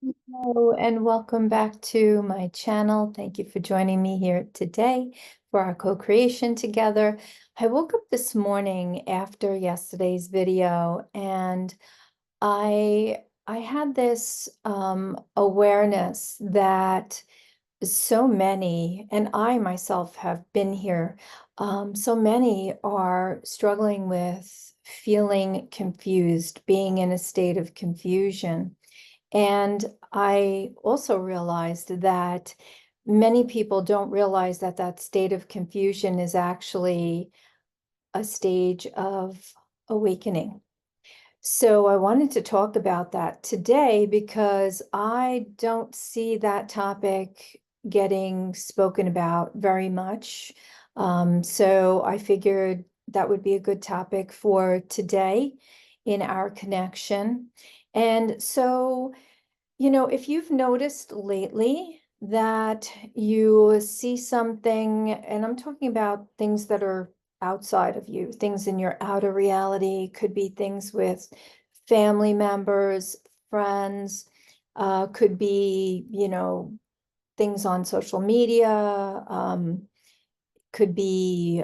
Hello and welcome back to my channel. Thank you for joining me here today for our co-creation together. I woke up this morning after yesterday's video and I had this awareness that so many, and I myself have been here, so many are struggling with feeling confused, being in a state of confusion. And I also realized that many people don't realize that that state of confusion is actually a stage of awakening. So I wanted to talk about that today because I don't see that topic getting spoken about very much. So I figured that would be a good topic for today in our connection. And so if you've noticed lately that you see something, and I'm talking about things that are outside of you, things in your outer reality, could be things with family members, friends, could be, things on social media, could be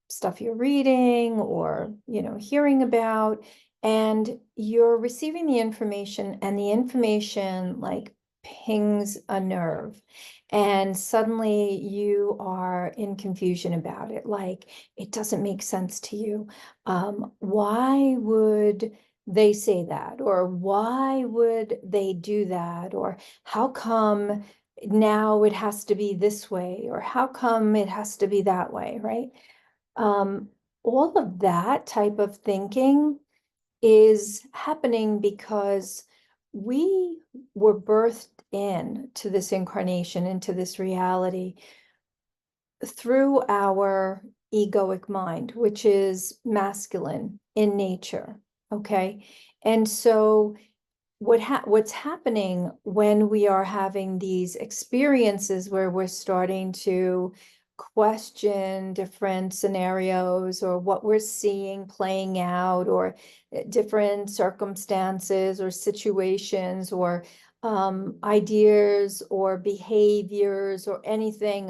stuff you're reading or, hearing about, and you're receiving the information, and the information like pings a nerve, and suddenly you are in confusion about it. Like, it doesn't make sense to you. Why would they say that? Or why would they do that? Or how come now it has to be this way, or how come it has to be that way, right? Um, all of that type of thinking is happening because we were birthed in to this incarnation, into this reality through our egoic mind, which is masculine in nature. Okay. And so what's happening when we are having these experiences where we're starting to question different scenarios or what we're seeing playing out, or different circumstances or situations, or ideas or behaviors, or anything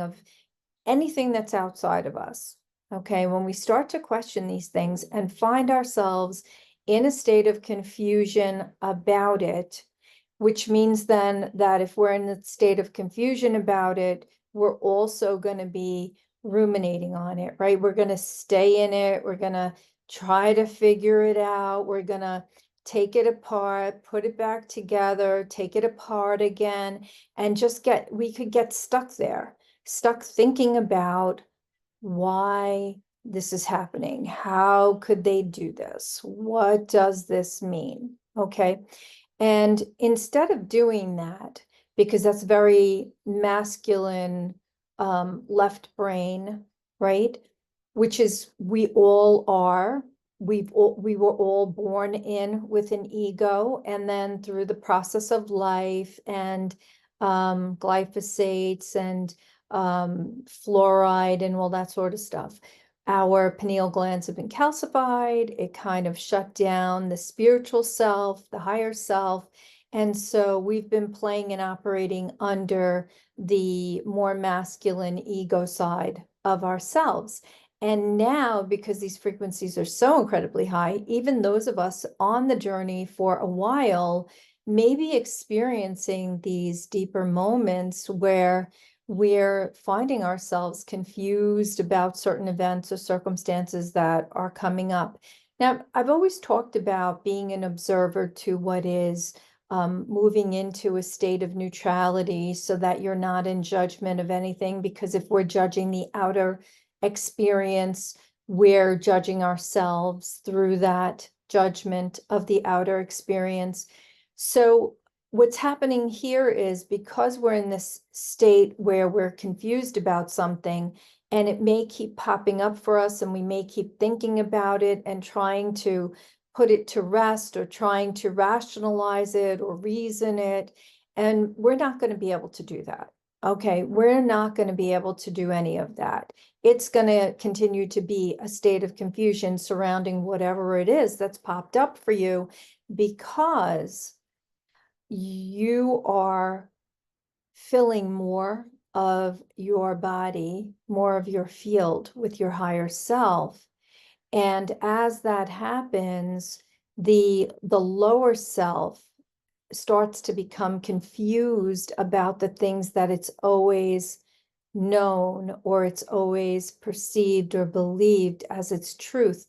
that's outside of us. Okay, when we start to question these things and find ourselves in a state of confusion about it, which means then that if we're in a state of confusion about it, we're also going to be ruminating on it, right? We're going to stay in it. We're going to try to figure it out. We're going to take it apart, put it back together, take it apart again, and we could get stuck there, stuck thinking about why this is happening. How could they do this? What does this mean? Okay. And instead of doing that, because that's very masculine, left brain, right? Which is, we all are. We were all born in with an ego, and then through the process of life and glyphosates and fluoride and all that sort of stuff, our pineal glands have been calcified. It kind of shut down the spiritual self, the higher self. And so we've been playing and operating under the more masculine ego side of ourselves. And now, because these frequencies are so incredibly high, even those of us on the journey for a while may be experiencing these deeper moments where we're finding ourselves confused about certain events or circumstances that are coming up. Now, I've always talked about being an observer to what is, moving into a state of neutrality so that you're not in judgment of anything, because if we're judging the outer experience, we're judging ourselves through that judgment of the outer experience. So what's happening here is, because we're in this state where we're confused about something, and it may keep popping up for us, and we may keep thinking about it and trying to put it to rest, or trying to rationalize it or reason it, and we're not going to be able to do that. Okay, we're not going to be able to do any of that. It's going to continue to be a state of confusion surrounding whatever it is that's popped up for you, because you are filling more of your body, more of your field with your higher self. And as that happens, the lower self starts to become confused about the things that it's always known or it's always perceived or believed as its truth.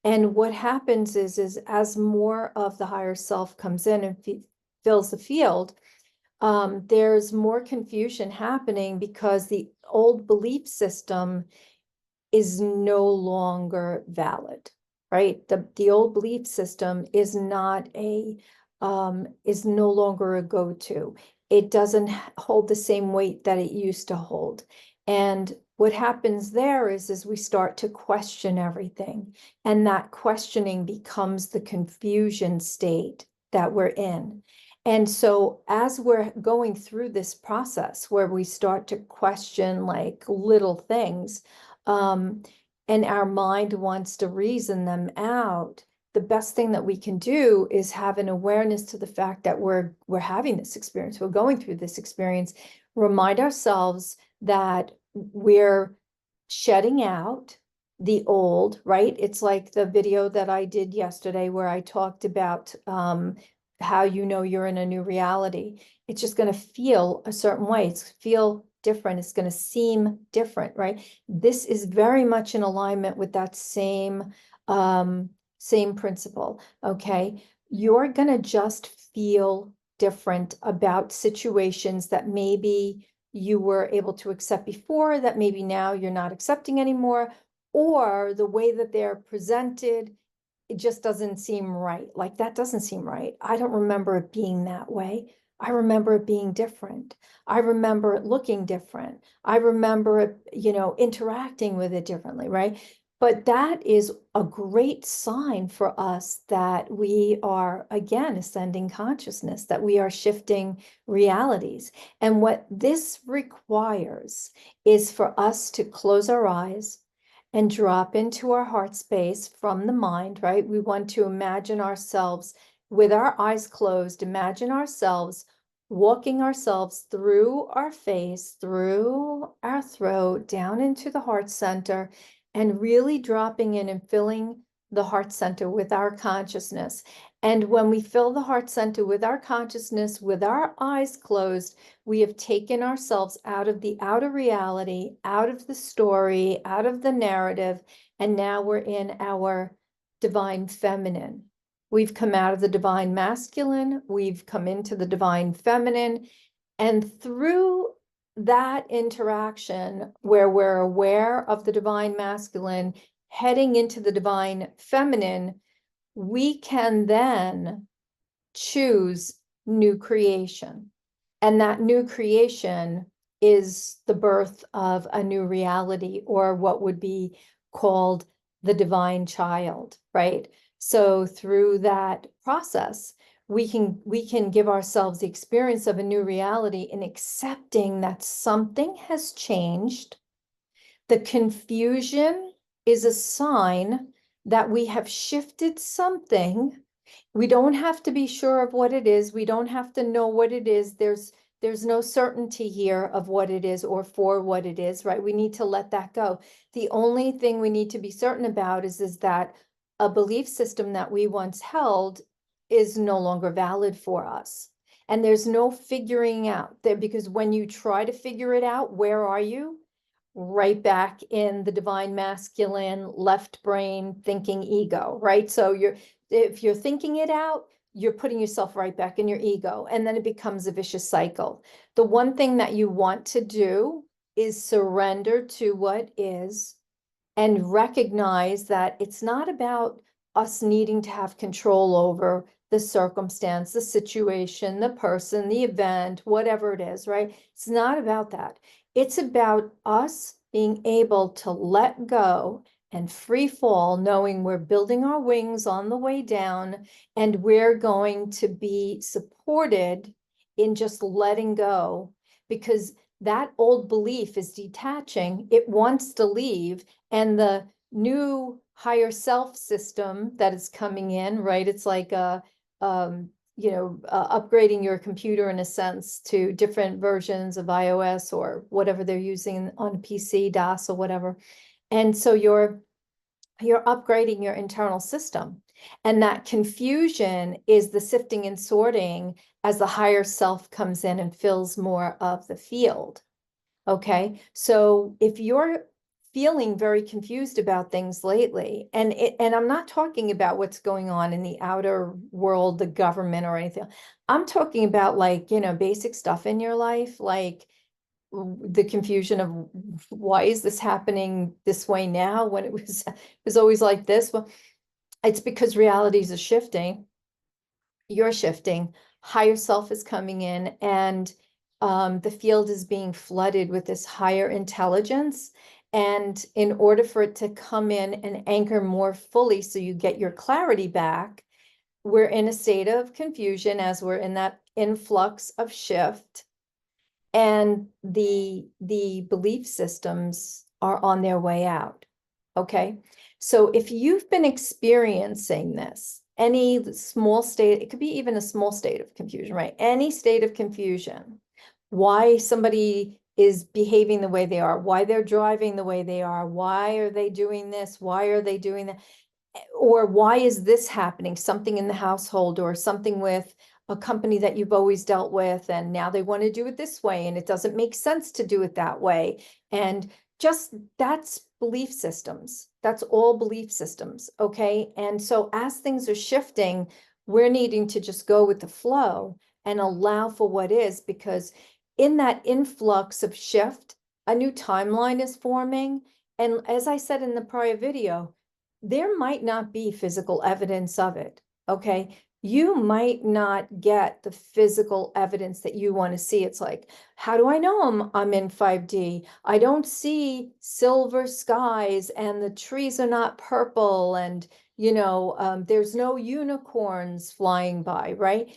And what happens is as more of the higher self comes in and fills the field, there's more confusion happening because the old belief system is no longer valid, right? The old belief system is not is no longer a go-to. It doesn't hold the same weight that it used to hold. And what happens there is we start to question everything. And that questioning becomes the confusion state that we're in. And so as we're going through this process where we start to question like little things, and our mind wants to reason them out, the best thing that we can do is have an awareness to the fact that we're having this experience, we're going through this experience, remind ourselves that we're shedding out the old, right? It's like the video that I did yesterday where I talked about how you know you're in a new reality. It's just going to feel a certain way. It's feel different. It's going to seem different, right? This is very much in alignment with that same principle. Okay, you're going to just feel different about situations that maybe you were able to accept before, that maybe now you're not accepting anymore, or the way that they're presented, it just doesn't seem right. Like that doesn't seem right. I don't remember it being that way. I remember it being different. I remember it looking different. I remember it, interacting with it differently, right? But that is a great sign for us that we are, again, ascending consciousness, that we are shifting realities. And what this requires is for us to close our eyes and drop into our heart space from the mind, right? We want to imagine ourselves with our eyes closed, imagine ourselves walking ourselves through our face, through our throat, down into the heart center, and really dropping in and filling the heart center with our consciousness. And when we fill the heart center with our consciousness, with our eyes closed, we have taken ourselves out of the outer reality, out of the story, out of the narrative, and now we're in our divine feminine. We've come out of the divine masculine, we've come into the divine feminine, and through that interaction where we're aware of the divine masculine, heading into the divine feminine, we can then choose new creation. And that new creation is the birth of a new reality, or what would be called the divine child, right? So through that process, we can give ourselves the experience of a new reality in accepting that something has changed. The confusion is a sign that we have shifted something. We don't have to be sure of what it is. We don't have to know what it is. There's no certainty here of what it is or for what it is, right? We need to let that go. The only thing we need to be certain about is that a belief system that we once held is no longer valid for us. And there's no figuring out there, because when you try to figure it out, where are you? Right back in the divine masculine, left brain thinking ego, right? So if you're thinking it out, you're putting yourself right back in your ego, and then it becomes a vicious cycle. The one thing that you want to do is surrender to what is and recognize that it's not about us needing to have control over the circumstance, the situation, the person, the event, whatever it is, right? It's not about that. It's about us being able to let go and free fall, knowing we're building our wings on the way down, and we're going to be supported in just letting go, because that old belief is detaching. It wants to leave, and the new higher self system that is coming in, right? It's like a upgrading your computer in a sense to different versions of iOS or whatever they're using on a PC, DOS or whatever. And so you're upgrading your internal system. And that confusion is the sifting and sorting as the higher self comes in and fills more of the field. Okay. So if you're feeling very confused about things lately, and I'm not talking about what's going on in the outer world, the government or anything. I'm talking about basic stuff in your life, like the confusion of why is this happening this way now when it was always like this. Well, it's because realities are shifting. You're shifting, higher self is coming in, and the field is being flooded with this higher intelligence. And in order for it to come in and anchor more fully so you get your clarity back, we're in a state of confusion as we're in that influx of shift. And the belief systems are on their way out. Okay. So if you've been experiencing this, any small state, it could be even a small state of confusion, right? Any state of confusion, why somebody is behaving the way they are, why they're driving the way they are, why are they doing this, why are they doing that, or why is this happening, something in the household or something with a company that you've always dealt with, and now they want to do it this way, and it doesn't make sense to do it that way. And just that's belief systems. That's all belief systems. Okay. And so as things are shifting, we're needing to just go with the flow and allow for what is, because in that influx of shift, a new timeline is forming. And as I said in the prior video, there might not be physical evidence of it. Okay. You might not get the physical evidence that you want to see. It's like, how do I know I'm in 5D? I don't see silver skies and the trees are not purple, and there's no unicorns flying by, right?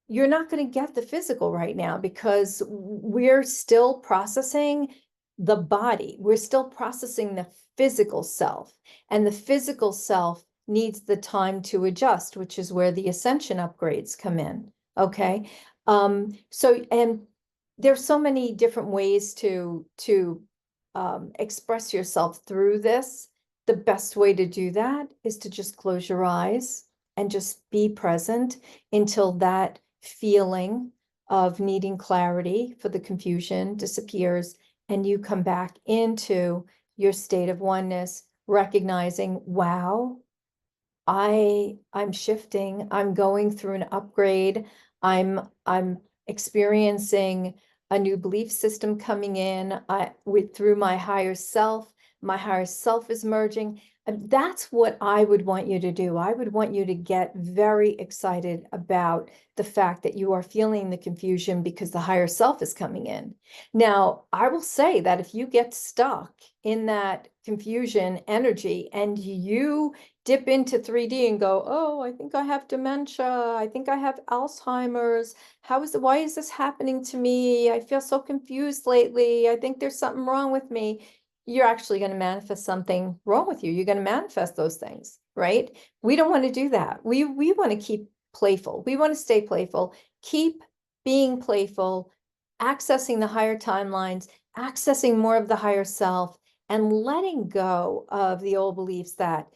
You're not going to get the physical right now because we're still processing the body. We're still processing the physical self, and the physical self needs the time to adjust, which is where the ascension upgrades come in. Okay. And there's so many different ways to express yourself through this. The best way to do that is to just close your eyes and just be present until that feeling of needing clarity for the confusion disappears and you come back into your state of oneness, recognizing, wow, I'm shifting, I'm going through an upgrade, I'm experiencing a new belief system coming in through my higher self. My higher self is merging. And that's what I would want you to do. I would want you to get very excited about the fact that you are feeling the confusion because the higher self is coming in. Now, I will say that if you get stuck in that confusion energy and you dip into 3D and go, oh, I think I have dementia. I think I have Alzheimer's. Why is this happening to me? I feel so confused lately. I think there's something wrong with me. You're actually going to manifest something wrong with you. You're going to manifest those things, right? We don't want to do that. We want to keep playful. We want to stay playful, keep being playful, accessing the higher timelines, accessing more of the higher self, and letting go of the old beliefs that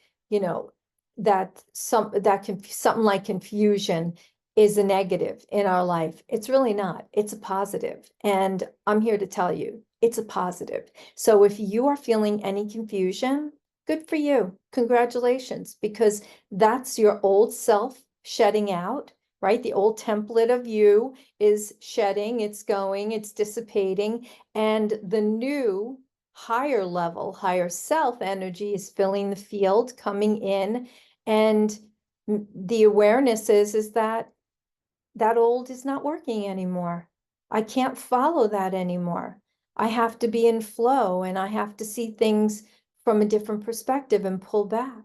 something like confusion is a negative in our life. It's really not. It's a positive. And I'm here to tell you, it's a positive. So if you are feeling any confusion, good for you. Congratulations, because that's your old self shedding out, right? The old template of you is shedding, it's going, it's dissipating, and the new higher level, higher self energy is filling the field, coming in. And the awareness is that old is not working anymore. I can't follow that anymore. I have to be in flow, and I have to see things from a different perspective and pull back,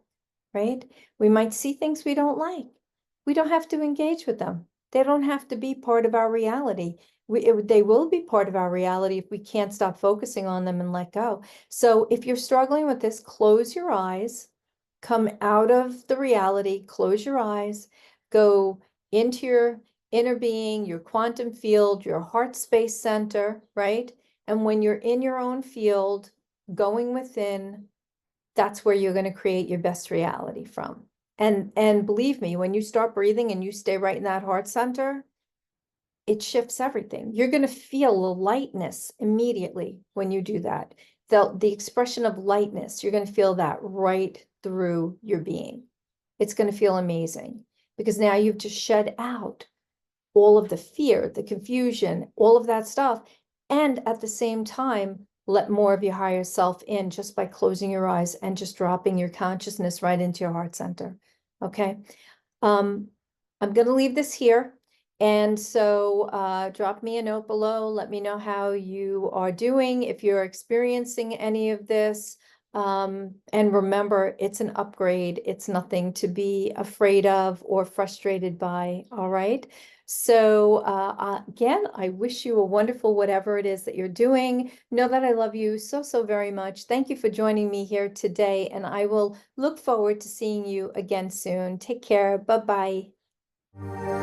right? We might see things we don't like. We don't have to engage with them. They don't have to be part of our reality. They will be part of our reality if we can't stop focusing on them and let go. So if you're struggling with this, close your eyes, come out of the reality, close your eyes, go into your inner being, your quantum field, your heart space center, right? And when you're in your own field, going within, that's where you're going to create your best reality from. And believe me, when you start breathing and you stay right in that heart center, it shifts everything. You're going to feel a lightness immediately when you do that. The expression of lightness, you're going to feel that right through your being. It's going to feel amazing because now you've just shed out all of the fear, the confusion, all of that stuff. And at the same time, let more of your higher self in just by closing your eyes and just dropping your consciousness right into your heart center. Okay. I'm going to leave this here. And so drop me a note below. Let me know how you are doing, if you're experiencing any of this. And remember, it's an upgrade. It's nothing to be afraid of or frustrated by. All right. So again, I wish you a wonderful whatever it is that you're doing. Know that I love you so, so very much. Thank you for joining me here today, and I will look forward to seeing you again soon. Take care. Bye-bye.